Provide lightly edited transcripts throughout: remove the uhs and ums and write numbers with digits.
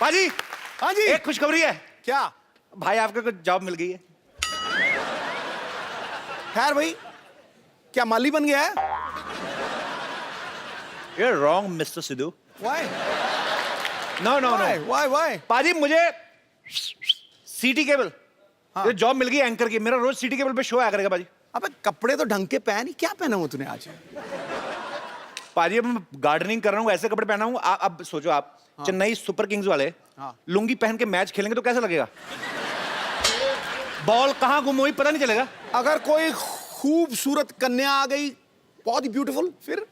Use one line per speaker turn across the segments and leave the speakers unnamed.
पाजी,
हाँ जी।
एक खुशखबरी है।
क्या?
भाई आपको कुछ जॉब मिल गई है।
खैर भाई, क्या माली बन गया है?
You're wrong, Mr. Sidhu.
Why?
No, no,
Why?
no.
Why? Why?
पाजी मुझे सिटी केबल ये जॉब मिल गई एंकर की। मेरा रोज सिटी केबल पे शो आया करेगा पाजी।
अबे कपड़े तो ढंग के पहन ही, क्या पहना हुआ तूने आज?
पाजी अब मैं गार्डनिंग कर रहा हूँ, ऐसे कपड़े पहना हूँ। अब सोचो आप, चेन्नई सुपर किंग्स वाले लुंगी पहन के मैच खेलेंगे तो कैसा लगेगा? बॉल कहाँ गुम हुई पता नहीं चलेगा।
अगर कोई खूबसूरत कन्या आ गई, बहुत ही ब्यूटीफुल, फिर?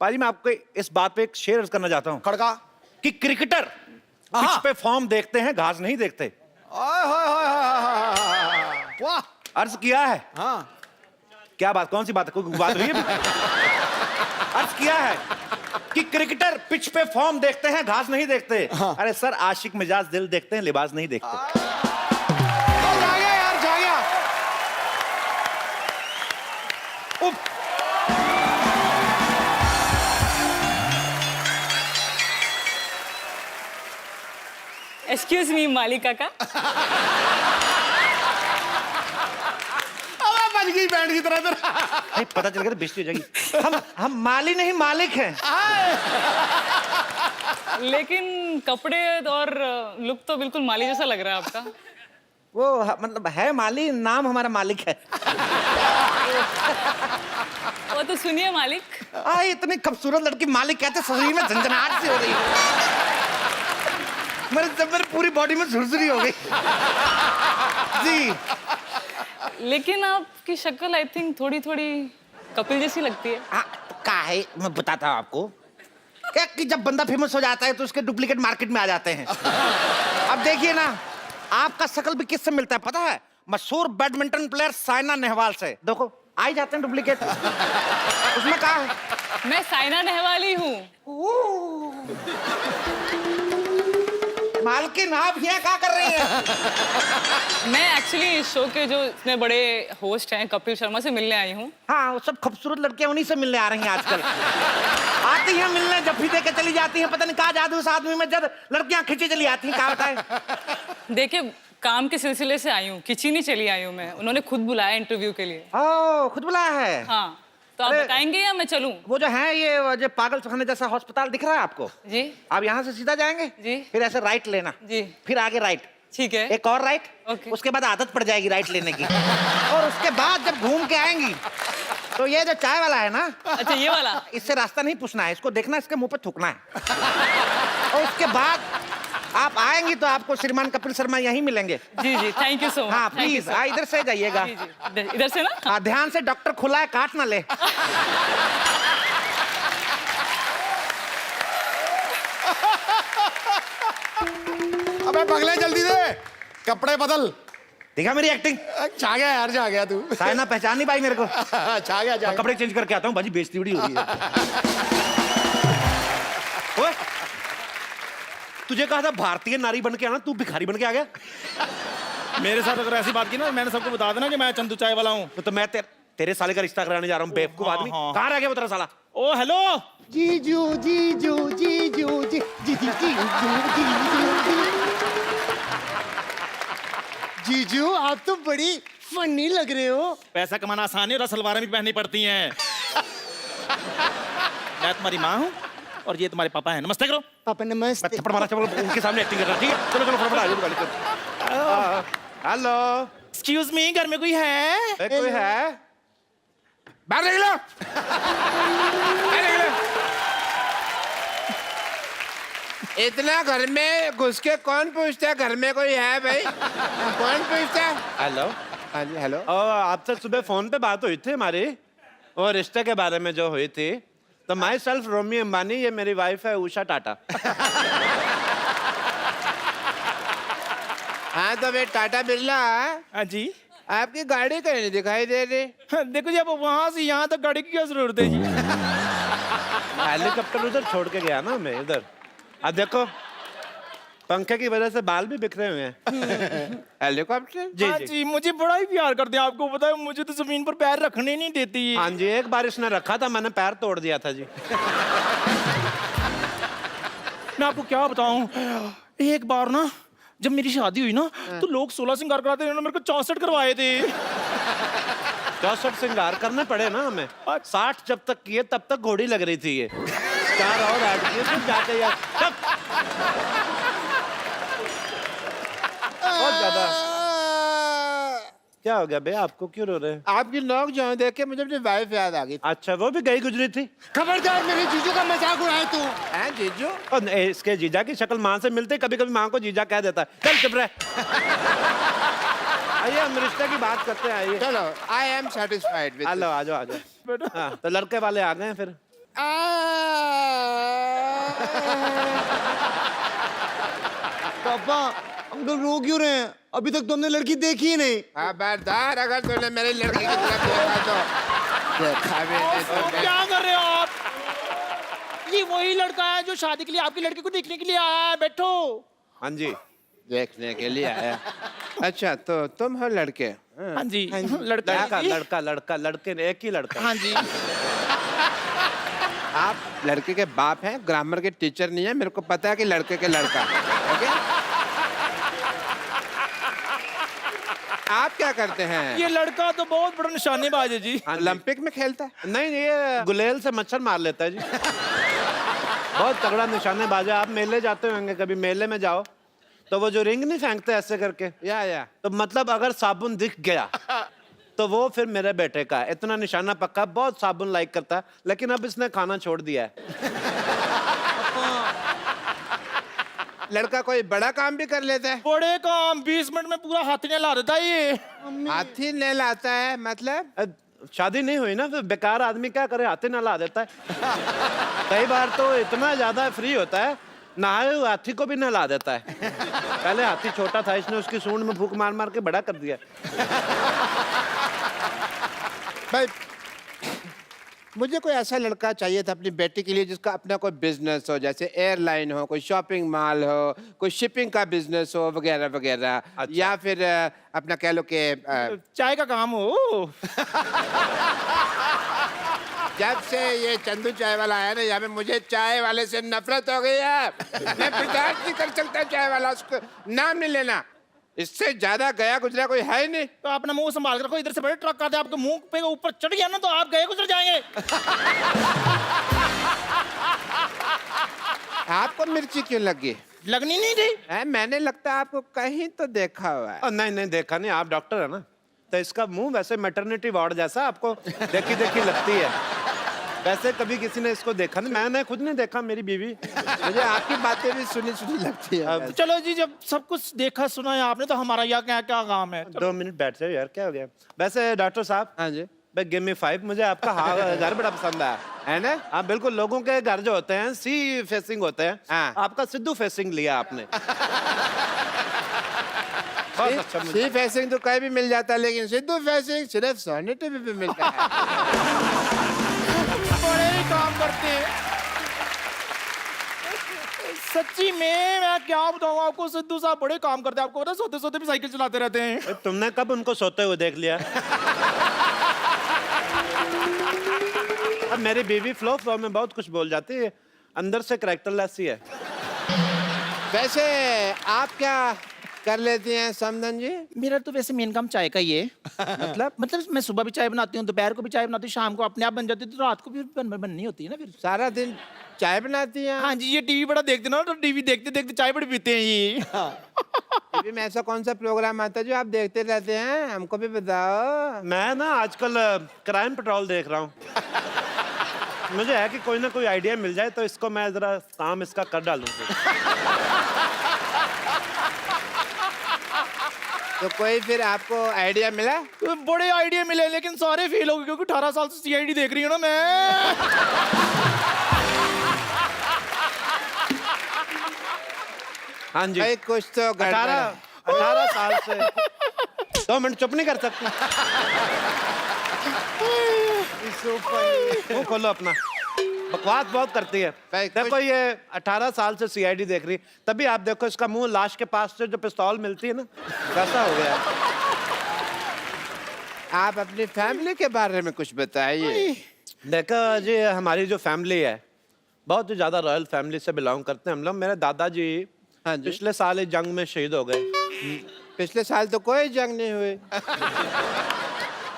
पाजी मैं आपको इस बात पे एक शेर अर्ज करना चाहता हूँ
खड़का
कि क्रिकेटर पिच पे फॉर्म देखते हैं, घास नहीं देखते।
ओए होए होए होए होए। वाह,
अर्ज किया है।
हाँ।
क्या बात, कौन सी बात है? कोई बात हुई है? अर्ज किया है कि क्रिकेटर पिच पे फॉर्म देखते हैं, घास नहीं देखते। अरे सर, आशिक मिजाज दिल देखते हैं, लिबास नहीं देखते।
जा गया यार, जा गया।
उफ।
एक्सक्यूज मी मालिक काका।
अबे बज गई बैंड की तरह इधर।
नहीं, पता चल गया तो बेइज्जती हो जाएगी। हम माली नहीं मालिक हैं।
लेकिन कपड़े और लुक तो बिल्कुल माली जैसा लग रहा है आपका।
वो मतलब है माली, नाम हमारा मालिक है।
वो तो सुनिए मालिक।
इतनी खूबसूरत लड़की मालिक कहते, शरीर में झंझनाहट सी हो रही है। मेरे पूरी बॉडी में झुरझुरी हो गई। जी।
लेकिन आपकी शक्ल आई थिंक थोड़ी थोड़ी कपिल जैसी लगती है।
काहे मैं बताता हूँ आपको क्या कि जब बंदा फेमस हो जाता है तो उसके डुप्लीकेट मार्केट में आ जाते हैं। अब देखिए ना, आपका शक्ल भी किससे मिलता है पता है? मशहूर बैडमिंटन प्लेयर साइना नेहवाल से। देखो आ ही जाते हैं डुप्लीकेट। उसमें कहा है?
मैं साइना नेहवाल ही हूँ।
मालकिन आप यहाँ क्या कर रही हैं?
मैं एक्चुअली इस शो के जो इतने बड़े होस्ट हैं कपिल शर्मा से मिलने आई हूँ।
हाँ, वो सब खूबसूरत लड़कियां उन्हीं से मिलने आ रही हैं आजकल। आती हैं मिलने, जब भी देके चली जाती हैं। पता नहीं कहाँ जादू उस आदमी में, जब लड़कियां खींची चली आती हैं। कहाँ बताए?
देखिए, काम के सिलसिले से आई हूँ, खिंची नहीं चली आई हूँ मैं। उन्होंने खुद बुलाया इंटरव्यू के लिए।
ओह, खुद बुलाया है?
हाँ, तो आप बताएंगे या मैं चलूं?
वो जो है ये जो पागल खाने जैसा अस्पताल दिख रहा है आपको?
जी।
आप यहाँ से सीधा जाएंगे
जी।
फिर ऐसे राइट लेना
जी।
फिर आगे राइट,
ठीक है।
एक और राइट।
ओके।
उसके बाद आदत पड़ जाएगी राइट लेने की। और उसके बाद जब घूम के आएंगी तो ये जो चाय वाला है ना,
अच्छा ये वाला,
इससे रास्ता नहीं पूछना है, इसको देखना, इसके मुंह पे थूकना है। और उसके बाद आप आएंगी तो आपको श्रीमान कपिल शर्मा यहीं मिलेंगे।
जी जी, थैंक यू सो मच।
हाँ प्लीज, इधर से जाइएगा।
जी जी, इधर से ना।
ध्यान से, डॉक्टर खुला है, काट ना ले।
अबे पगले जल्दी दे, कपड़े बदल।
देखा मेरी एक्टिंग?
छा गया यार, छा गया तू।
साइना पहचान नहीं पाई मेरे को।
छा गया, छा गया।
कपड़े चेंज करके आता हूँ, बाजी बेइज्जती बड़ी हो रही है। ओए, तुझे कहा था भारतीय नारी बन के आना, तू भिखारी बन के आ गया।
मेरे साथ अगर ऐसी बात की ना, मैंने सबको बता देना कि मैं चंदू चाय वाला हूँ।
तो मैं तेरे साले का रिश्ता कराने जा रहा हूँ, बेवकूफ आदमी।
हाँ।
कहाँ रह गया वो तेरा साला?
ओ हेलो,
जीजू जीजू जीजू जी जी जी जीजू जीजू, आप तो बड़ी फनी लग रहे हो।
पैसा कमाना आसान है और सलवारें भी पहननी पड़ती हैं। मैं तुम्हारी माँ हूँ और ये तुम्हारे पापा हैं। नमस्ते करो।
पापा नमस्ते।
थप्पड़ मारा, चलो उनके सामने एक्टिंग करना, ठीक है? चलो चलो फटाफट आ जाओ। हेलो,
एक्सक्यूज मी, घर में कोई है?
कोई है? बाहर निकलो।
इतना घर में घुस के कौन पूछता है घर में कोई है भाई? कौन पूछता है?
हेलो।
हाँ जी, हेलो।
आपसे सुबह फोन पे बात हुई थी हमारी, और रिश्ते के बारे में जो हुई थी। तो माई सेल्फ रोमी अंबानी, ये मेरी वाइफ है उषा टाटा।
हाँ तो भाई टाटा बिरला,
हाँ जी।
आपकी गाड़ी कहीं नहीं दिखाई दे रही।
देखो जी, अब वहाँ से यहाँ तक गाड़ी की क्या जरूरत है जी?
हेलीकॉप्टर उधर छोड़ के गया ना मैं इधर। अब देखो, पंखे की वजह से बाल भी बिखरे हुए हैं।
हेलीकॉप्टर?
जी
हाँ
जी।
जी, मुझे बड़ा ही प्यार करते हैं। आपको पता है, मुझे तो जमीन पर पैर रखने नहीं देती।
हाँ जी, एक बार इसने रखा था, मैंने पैर तोड़ दिया था जी।
मैं आपको क्या बताऊं, एक बार ना जब मेरी शादी हुई ना तो लोग 16 श्रृंगार कराते थे, उन्होंने मेरे को 64 करवाए थे।
64 श्रृंगार करने पड़े ना हमें। 60 जब तक किए तब तक घोड़ी लग रही थी ये। 4 और ऐड किए फिर जाके यार बहुत ज्यादा। क्या हो गया बे, आपको क्यों रो रहे हैं?
आपकी नोक जो देख के मुझे अपनी वाइफ याद आ गई।
अच्छा, वो भी गई गुजरी थी।
खबरदार मेरे जीजू का मजाक उड़ाए तू।
हैं जीजू?
और इसके जीजा की शक्ल माँ से मिलते, कभी कभी माँ को जीजा कह देता है। चल चुप रह। आइए हम रिश्ते की बात करते हैं, आइए।
चलो, I am satisfied with.
Hello, आ जाओ आ जाओ। हाँ, तो लड़के वाले आ गए हैं फिर।
पापा अंकल रो क्यों रहे हैं? अभी तक तुमने लड़की देखी ही नहीं।
खबरदार, अगर तूने मेरी लड़की की तरफ देखा तो देखा भी नहीं तूने।
क्या कर रहे हो आप? ये वही लड़का है जो शादी के लिए आपकी लड़की को देखने के लिए आया है। बैठो।
हाँ जी।
देखने के लिए आया। अच्छा, तो तुम हो लड़के?
हाँ जी, लड़का
लड़का लड़का लड़का लड़के ने, एक ही लड़का।
हाँ जी।
आप लड़के के बाप हैं, ग्रामर के टीचर नहीं है। मेरे को पता है कि लड़के के लड़का। ओके? आप क्या करते हैं?
ये लड़का तो बहुत बड़ा निशानेबाज है जी।
ओलंपिक में खेलता है?
नहीं, ये गुलेल से मच्छर मार लेता है जी। बहुत तगड़ा निशानेबाज है। आप मेले जाते होंगे, कभी मेले में जाओ तो वो जो रिंग नहीं फेंकते ऐसे करके,
या
तो मतलब अगर साबुन दिख गया तो वो फिर मेरे बेटे का है। इतना निशाना पक्का, बहुत साबुन लाइक करता है, लेकिन अब इसने खाना छोड़ दिया है।
लड़का कोई बड़ा काम भी कर लेता है?
बड़े काम 20 मिनट में पूरा हाथी ने ला देता है ये।
हाथी नहलाता है मतलब?
शादी नहीं हुई ना, फिर बेकार आदमी क्या करे, हाथी नहला देता है। कई बार तो इतना ज्यादा फ्री होता है, नहाए हुए हाथी को भी नहला देता है। पहले हाथी छोटा था, इसने उसकी सूंड में फूंक मार मार के बड़ा कर दिया।
भाई, मुझे कोई ऐसा लड़का चाहिए था अपनी बेटी के लिए जिसका अपना कोई बिजनेस हो, जैसे एयरलाइन हो, कोई शॉपिंग मॉल हो, कोई शिपिंग का बिजनेस हो, वगैरह वगैरह।
अच्छा।
या फिर अपना कह लो कि
चाय का काम हो।
जब से ये चंदू चाय वाला आया ना यहाँ पे, मुझे चाय वाले से नफरत हो गई है। मैं बर्दाश्त नहीं कर सकता चाय वाला, उसको नाम नहीं लेना। इससे ज्यादा गया गुजरा कोई है ही नहीं।
तो अपना मुंह संभाल कर रखो, इधर से बड़े ट्रक आते हैं आपके मुंह पे ऊपर चढ़ गया ना तो आप गए गुजर जाएंगे।
आपको मिर्ची क्यों लगी?
लगनी नहीं थी।
मैंने लगता है आपको कहीं तो देखा हुआ है।
नहीं नहीं, देखा नहीं, आप डॉक्टर है ना, तो इसका मुंह वैसे मैटरनिटी वार्ड जैसा आपको देखी देखी लगती है। वैसे कभी किसी ने इसको देखा नहीं, मैंने खुद नहीं देखा, मेरी बीवी।
मुझे आपकी बातें भी सुनी सुनी लगती है।
चलो जी, जब सब कुछ देखा सुना है आपने तो हमारा यहाँ क्या क्या काम है।
2 मिनट बैठ जाओ यार, क्या हो गया? वैसे डॉक्टर साहब,
हाँ जी,
गिव मी 5। मुझे आपका घर बड़ा पसंद आया है ना। आप बिल्कुल, लोगों के घर जो होते हैं सी फेसिंग होते हैं,
हाँ।
आपका सिद्धू फेसिंग लिया आपने। बहुत अच्छा। मुझे
सी फेसिंग तो कहीं भी मिल जाता है, लेकिन सिद्धू फेसिंग सिर्फ सोनी टीवी पे मिलता है।
बड़े ही काम करते हैं सच्ची में। मैं क्या बताऊं आपको, सिद्धू साहब बड़े काम करते हैं। आपको पता है, सोते सोते भी साइकिल चलाते रहते हैं।
तुमने कब उनको सोते हुए देख लिया? अब मेरी बीवी फ्लो में बहुत कुछ बोल जाती है, अंदर से कैरेक्टरलेस ही है।
वैसे आप क्या कर लेती हैं समदन जी?
मेरा तो वैसे मेन काम चाय का ही है। मतलब मैं सुबह भी चाय बनाती हूँ, दोपहर को भी चाय बनाती हूँ, शाम को अपने आप बन जाती है, तो रात को भी बननी होती है ना फिर।
सारा दिन चाय बनाती हैं?
हाँ जी, ये टीवी बड़ा देखते ना, तो टीवी देखते देखते चाय बड़ी पीते हैं ये।
टीवी में ऐसा कौन सा प्रोग्राम आता है जो आप देखते रहते हैं? हमको भी बताओ।
मैं ना आजकल क्राइम पेट्रोल देख रहा हूँ। मुझे है कि कोई ना कोई आइडिया मिल जाए तो इसको मैं जरा काम इसका कर डालूं।
तो कोई फिर आपको आइडिया मिला?
तो बड़े आइडिया मिले, लेकिन सारे फेल हो गए, क्योंकि 18 साल से सीआईडी देख रही हूँ ना मैं।
हाँ जी,
भाई कुछ तो
18 साल से। 2 मिनट चुप नहीं कर सकते? मुंह खोलो अपना, बकवास बहुत करती है।
भाई,
देखो ये 18 साल से सीआईडी देख रही, तभी आप देखो इसका मुंह लाश के पास से जो पिस्तौल मिलती है ना, कैसा हो गया।
आप अपनी फैमिली के बारे में कुछ बताइए।
देखो जी, हमारी जो फैमिली है बहुत ही ज्यादा रॉयल फैमिली से बिलोंग करते हैं हम लोग। मेरे दादाजी
हाँ जी।
पिछले साल इस जंग में शहीद हो गए।
पिछले साल तो कोई जंग नहीं हुई।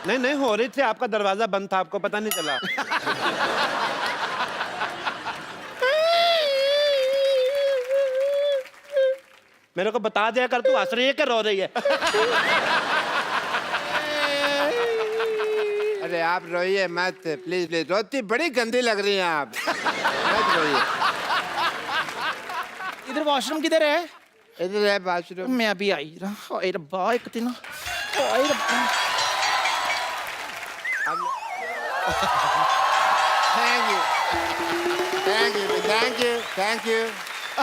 नहीं हो रही थी, आपका दरवाजा बंद था, आपको पता नहीं चला। मेरे को बता दिया कर, तू हंस रही है क्या रो रही है?
अरे आप रोइए मत, प्लीज प्लीज। रोती बड़ी गंदी लग रही हैं आप, मत रोइए।
इधर वॉशरूम किधर है?
इधर है बाथरूम।
मैं अभी आई रहा। ओए रब्बा, एक दिन ओए रब्बा।
Thank you thank you thank you thank you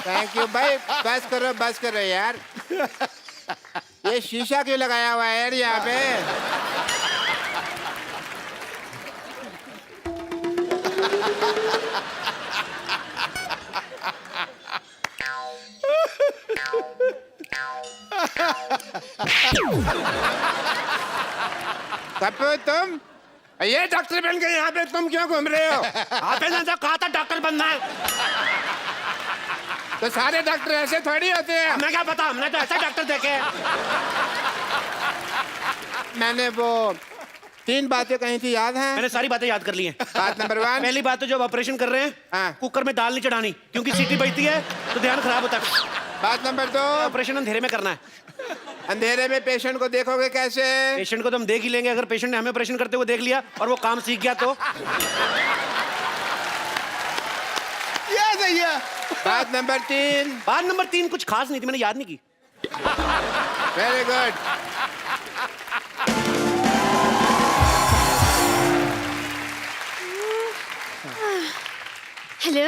thank you. भाई बस करो यार। ये शीशा क्यों लगाया हुआ है यार यहाँ पे? कपूर तुम ये डॉक्टर बन के यहाँ पे तुम क्यों घूम रहे हो?
आपने ना कहा था डॉक्टर बनना है।
तो सारे डॉक्टर ऐसे थोड़ी होते हैं।
हमें क्या पता, हमने तो ऐसे डॉक्टर देखे हैं।
मैंने वो 3 बातें कही थी, याद है?
मैंने सारी बातें याद कर ली हैं।
बात नंबर 1,
पहली बात तो जब ऑपरेशन कर रहे हैं,
हाँ।
कुकर में दाल नहीं चढ़ानी, क्योंकि सीटी बजती है तो ध्यान खराब होता है।
बात नंबर 2,
ऑपरेशन अंधेरे में करना है।
अंधेरे में पेशेंट को देखोगे कैसे?
पेशेंट को तो हम देख ही लेंगे, अगर पेशेंट ने हमें ऑपरेशन करते हुए देख लिया और वो काम सीख गया तो।
ये सही है।
बात नंबर 3,
बात नंबर 3 कुछ खास नहीं थी, मैंने याद नहीं की।
Very good.
हेलो,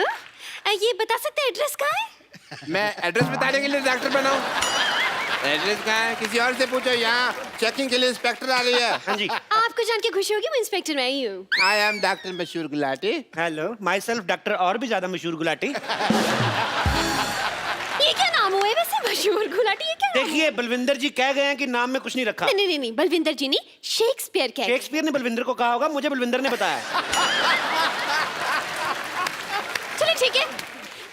ये बता सकते हैं एड्रेस कहाँ है?
मैं एड्रेस बताने के लिए डॉक्टर बना हूँ। एड्रेस कहाँ है? किसी और से पूछो। यहाँ चेकिंग के लिए इंस्पेक्टर आ रही है।
हाँ जी।
आपको जान के खुशी होगी, मैं इंस्पेक्टर मैं ही हूँ।
आई एम डॉक्टर मशहूर Gulati.
Hello, my self doctor और भी ज्यादा मशहूर गुलाटी।
ये क्या नाम हुआ है वैसे, मशहूर गुलाटी? ये क्या नाम
देखिए, बलविंदर जी कह गए हैं कि नाम में कुछ नहीं रखा।
है? नहीं, बलविंदर जी नहीं, शेक्सपियर कह।
शेक्सपियर ने बलविंदर को कहा होगा, मुझे बलविंदर ने बताया।
चलो ठीक है,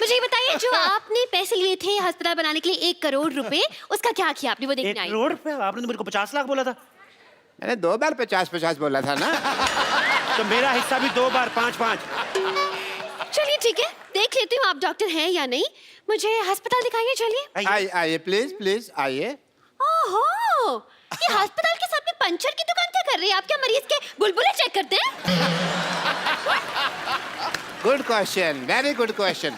मुझे ये बताइए, जो आपने पैसे लिए थे अस्पताल बनाने के लिए 1 करोड़ रुपए, उसका क्या किया आपने? वो
1
देखने आई।
करोड़ रुपए? आपने तो मेरे को 50 लाख बोला था।
मैंने 2 बार 50-50 बोला था ना।
तो मेरा हिस्सा भी 2 बार 5-5।
चलिए ठीक है, देख लेती हूँ आप डॉक्टर हैं या नहीं। मुझे अस्पताल दिखाइए, चलिए।
आइए प्लीज आइए।
ओहो, ये अस्पताल के साथ में पंचर की दुकान क्या कर रही है? आप क्या मरीज के बुलबुले चेक करते हैं?
Good question, very good question.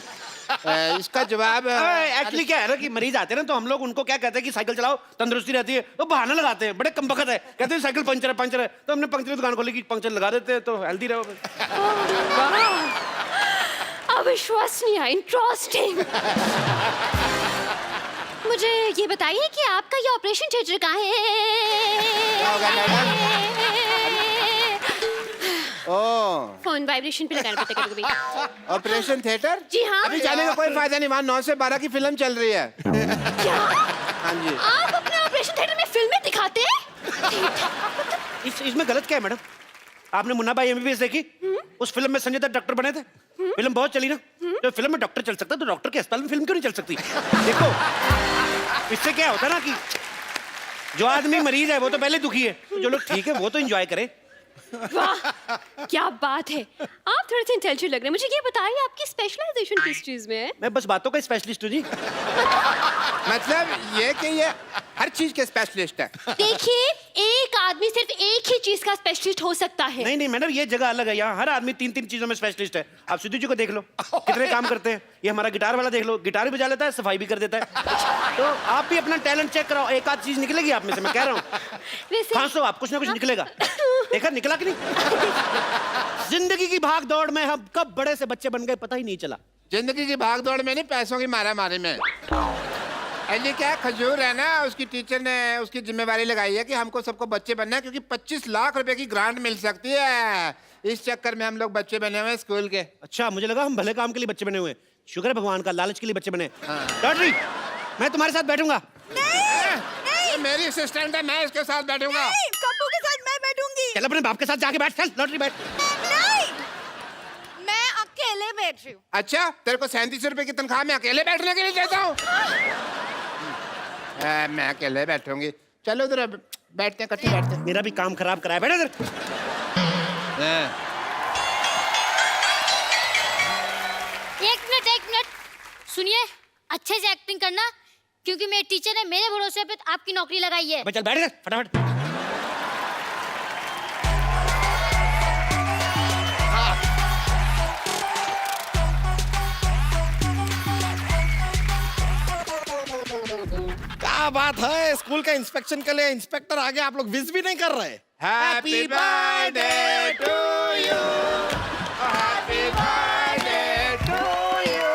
इसका जवाब
एक्चुअली क्या है ना कि मरीज आते हैं ना, तो हम लोग उनको क्या कहते हैं कि साइकिल चलाओ, तंदुरुस्ती रहती है। वो बहाना लगाते हैं, बड़े कमबख्त है, कहते हैं साइकिल पंचर है। तो हमने पंचर की दुकान खोली कि पंचर लगा देते हैं तो हेल्दी रहो।
अविश्वसनीय, इंटरेस्टिंग। मुझे ये बताइए कि आपका ये ऑपरेशन थिएटर कहाँ है? फोन वाइब्रेशन पे लगाना पड़ता है कभी।
Operation theatre?
जी हाँ।
अभी जाने का कोई फायदा नहीं, वहाँ 9 से 12 की फिल्म चल रही है।
क्या?
हाँ जी।
आप अपने ऑपरेशन थिएटर में फिल्में दिखाते हैं?
इसमें गलत क्या है मैडम? आपने मुन्ना भाई एमबीबीएस देखी? उस फिल्म में संजय दत्त डॉक्टर बने थे, फिल्म बहुत चली ना। तो फिल्म में डॉक्टर चल सकता है, तो डॉक्टर के अस्पताल में फिल्म क्यों नहीं चल सकती? देखो, इससे क्या होता है ना कि जो आदमी मरीज है वो तो पहले दुखी है, तो जो लोग ठीक है वो तो एंजॉय करे।
वाह, क्या बात है, आप थोड़े से इंटेलिजेंट लग रहे हैं। मुझे ये बताइए, आपकी स्पेशलाइजेशन किस चीज में है?
मैं बस बातों का स्पेशलिस्ट हूँ जी।
मतलब ये कि ये हर चीज के स्पेशलिस्ट है।
देखिए, एक आदमी सिर्फ एक ही चीज का स्पेशलिस्ट हो सकता है।
नहीं मैडम, ये जगह अलग है, यहाँ हर आदमी 3-3 चीजों में स्पेशलिस्ट है। आप सिद्धू जी को देख लो, कितने काम करते हैं। ये हमारा गिटार वाला देख लो, गिटार भी बजा लेता है, सफाई भी कर देता है। तो आप भी अपना टैलेंट चेक कराओ, एक आध चीज निकलेगी आप में से, मैं कह रहा हूँ।
वैसे
खांसो आप, कुछ ना कुछ निकलेगा। देखा निकला कि नहीं? जिंदगी की भाग दौड़ में हम कब बड़े से बच्चे बन गए पता ही नहीं चला।
जिंदगी की भाग दौड़ में नहीं, पैसों की मारा मारी में। ये क्या खजूर है ना, उसकी टीचर ने उसकी जिम्मेवारी लगाई है कि हमको सबको बच्चे बनना है, क्योंकि 25 लाख रुपए की ग्रांट मिल सकती है। इस चक्कर में हम लोग बच्चे बने हुए हैं स्कूल के।
अच्छा, मुझे लगा हम भले काम के लिए बच्चे बने हुए हैं। शुक्र है भगवान का, लालच के लिए बच्चे बने। लॉटरी, मैं तुम्हारे साथ बैठूंगा।
ये मेरी असिस्टेंट है, मैं इसके साथ बैठूंगा।
कप्पू के साथ मैं बैठूंगी।
चल अपने बाप के साथ जाके बैठ, चल लॉटरी बैठ।
नहीं, मैं अकेले बैठ रही हूँ।
अच्छा, तेरे को 37 रुपए की तनख्वाह मैं अकेले बैठने के लिए देता हूँ? मैं अकेले बैठूंगी। चलो उधर बैठते हैं, इकट्ठे बैठते हैं।
मेरा भी काम खराब कराया, बैठे इधर।
एक मिनट सुनिए, अच्छे से एक्टिंग करना, क्योंकि मेरे टीचर ने मेरे भरोसे पे आपकी नौकरी लगाई है।
चल बैठ इधर फटाफट।
क्या बात है, स्कूल के इंस्पेक्शन के लिए इंस्पेक्टर आ गया, आप लोग विश भी नहीं कर रहे?
Happy birthday to you, happy birthday to you,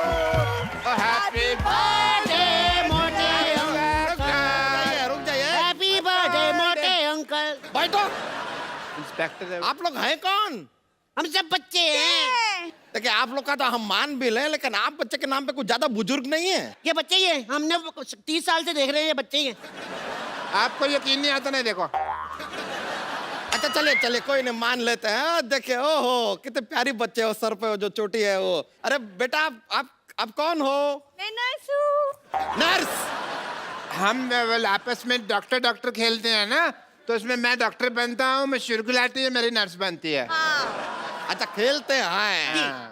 happy birthday मोटे अंकल।
रुक जाइए,
हैप्पी बर्थडे मोटे अंकल।
बैठो।
इंस्पेक्टर
आप लोग हैं कौन?
हम सब बच्चे हैं।
देखिए, आप लोग का तो हम मान भी लें, लेकिन आप बच्चे के नाम पे कुछ ज्यादा बुजुर्ग नहीं है।
ये बच्चे ही हैं, हमने 30 साल से देख रहे हैं, ये बच्चे ही हैं।
आपको यकीन नहीं आता? नहीं, देखो।
अच्छा चलिए चलिए, कोई नहीं, मान लेते हैं। देखिए, ओहो कितने प्यारी बच्चे हो, सर पे जो चोटी है वो। अरे बेटा, आप कौन हो?
मैं नर्स हूँ।
नर्स?
हम आपस में डॉक्टर खेलते हैं ना, तो उसमें मैं डॉक्टर बनता हूँ, मैं शुरुगुलाटी है, मेरी नर्स बनती है।
अच्छा, खेलते हैं।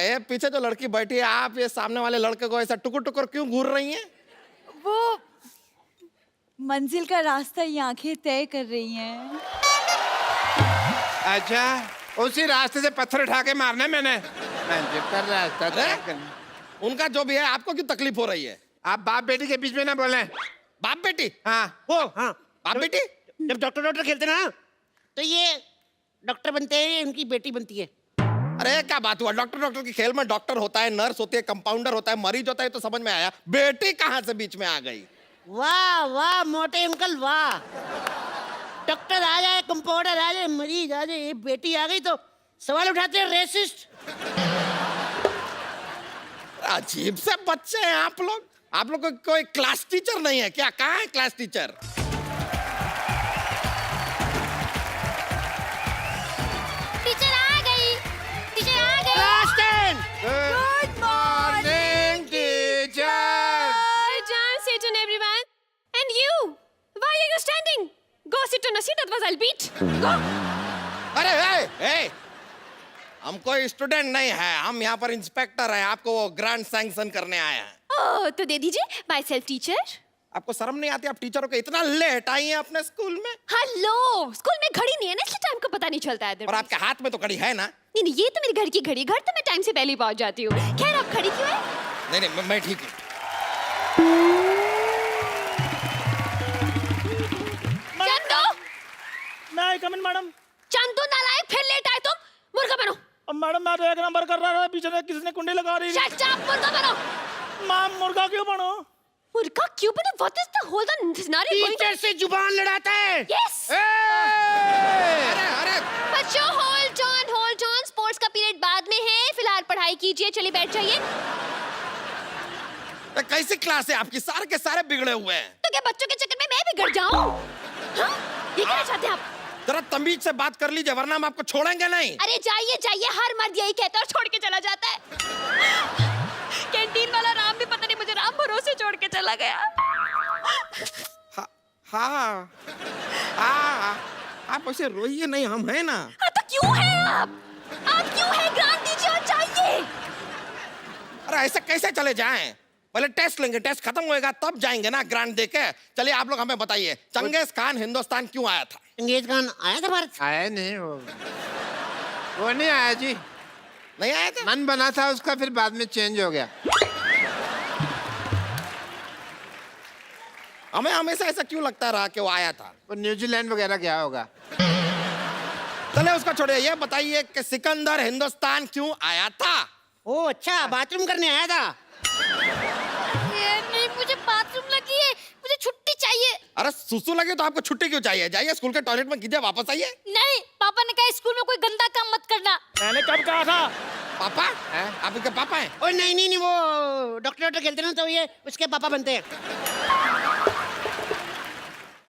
ये पीछे जो लड़की बैठी है, आप ये सामने वाले लड़के को ऐसा टुकुर टुकुर क्यों घूर रही हैं?
वो मंजिल का रास्ता ये आंखें तय कर रही हैं।
अच्छा, उसी रास्ते से पत्थर उठा के मारना है मैंने। कर रास्ता तय करना।
उनका जो भी है, आपको क्यों तकलीफ हो रही है?
आप बाप बेटी के बीच में ना बोलें।
बाप बेटी?
हाँ,
वो हाँ,
बाप बेटी?
जब डॉक्टर खेलते ना,
तो ये डॉक्टर बनते हैं, इनकी बेटी बनती है।
अरे क्या बात हुआ, डॉक्टर की खेल में डॉक्टर होता है, नर्स होती है, कंपाउंडर होता है, मरीज होता है, तो समझ में आया। बेटी कहाँ से बीच में आ गई?
वाह वाह मोटे अंकल वाह। डॉक्टर आ जाए, कंपाउंडर आ जाए, मरीज आ जाए, ये बेटी आ गई तो सवाल उठाते हैं रेसिस्ट।
अजीब से बच्चे हैं आप लोग। आप लोग को कोई क्लास टीचर नहीं है क्या? कहाँ है क्लास टीचर?
टीचर आ गई, टीचर आ गई।
Good morning teacher.
John, sit on everyone. And you, why are you standing? Go sit on a seat, otherwise I'll beat. Go.
अरे हम कोई स्टूडेंट नहीं है, हम यहाँ पर इंस्पेक्टर हैं, आपको वो ग्रांट सैंक्शन करने आए हैं।
Oh, तो दे दीजिए, माई सेल्फ टीचर।
आपको शर्म नहीं आती? आप टीचरों को इतना लेट आई हैं अपने स्कूल में?
हेलो, स्कूल में घड़ी नहीं है ना, इसलिए टाइम का पता नहीं चलता है।
और आपके हाथ में तो घड़ी है ना?
नहीं नहीं, ये तो मेरे घर की घड़ी, घर तो मैं टाइम से पहले ही पहुंच जाती हूँ। खैर, आप खड़ी क्यों है?
नहीं नहीं, मैं ठीक हूँ।
चंदू,
मैं कम इन मैडम।
चंदू नालायक, फिर लेट आए तुम। मुर्गा बनो।
अब मैडम, मैं तो एक नंबर कर रहा था, पीछे से किसी ने कुंडी लगा रही।
शट अप, मुर्गा बनो।
मैम, मुर्गा क्यों बनो?
मुर्गा क्यों बनो? What is the whole scenario?
Teacher से जुबान लड़ाता है।
Yes.
अरे
बच्चों, hold on. स्पोर्ट्स का पीरियड बाद में है, फिलहाल पढ़ाई कीजिए, चलिए बैठ जाइए।
कैसी क्लास है आपकी? सारे के सारे बिगड़े हुए हैं।
तो क्या बच्चों के चक्कर में मैं बिगड़ जाऊं? हाँ? ये कहना चाहते हैं आप?
जरा तमीज से बात कर लीजिए, वरना हम आपको छोड़ेंगे नहीं।
अरे जाइए, हर मर्द यही कहता है और छोड़ के चला जाता है। कैंटीन वाला राम भी पता नहीं मुझे राम भरोसे छोड़ के चला गया।
हाँ, आप ऐसे रोइए नहीं, हम हैं ना।
हाँ, तो क्यों है आप क्यों है? ग्रांट दीजिए और जाइए।
अरे ऐसे कैसे चले जाएं? पहले टेस्ट लेंगे, टेस्ट खत्म होएगा तब जाएंगे ना ग्रांट देके। चलिए आप लोग हमें बताइए, चंगेज खान हिंदुस्तान क्यों आया था?
चंगेज खान आया था भारत?
आया नहीं वो नहीं आया जी।
नहीं आया था?
मन बना था उसका, फिर बाद में चेंज हो गया।
हमें हमेशा ऐसा क्यों लगता रहा कि वो आया था?
वो न्यूजीलैंड वगैरह गया होगा।
चले उसका छोड़िए, ये बताइए कि सिकंदर हिंदुस्तान क्यों आया था?
ओ अच्छा, बाथरूम करने आया था।
नहीं, मुझे बाथरूम लगी है, मुझे छुट्टी चाहिए।
अरे सुसु लगे तो आपको छुट्टी क्यों चाहिए? जाइए स्कूल के टॉयलेट में कीजिए, वापस आइए।
नहीं, पापा ने कहा स्कूल में कोई गंदा काम मत करना।
मैंने कब कहा था?
पापा? आप इनके पापा हैं?
ओ नहीं, वो डॉक्टर खेलते ना, तो ये उसके पापा बनते हैं।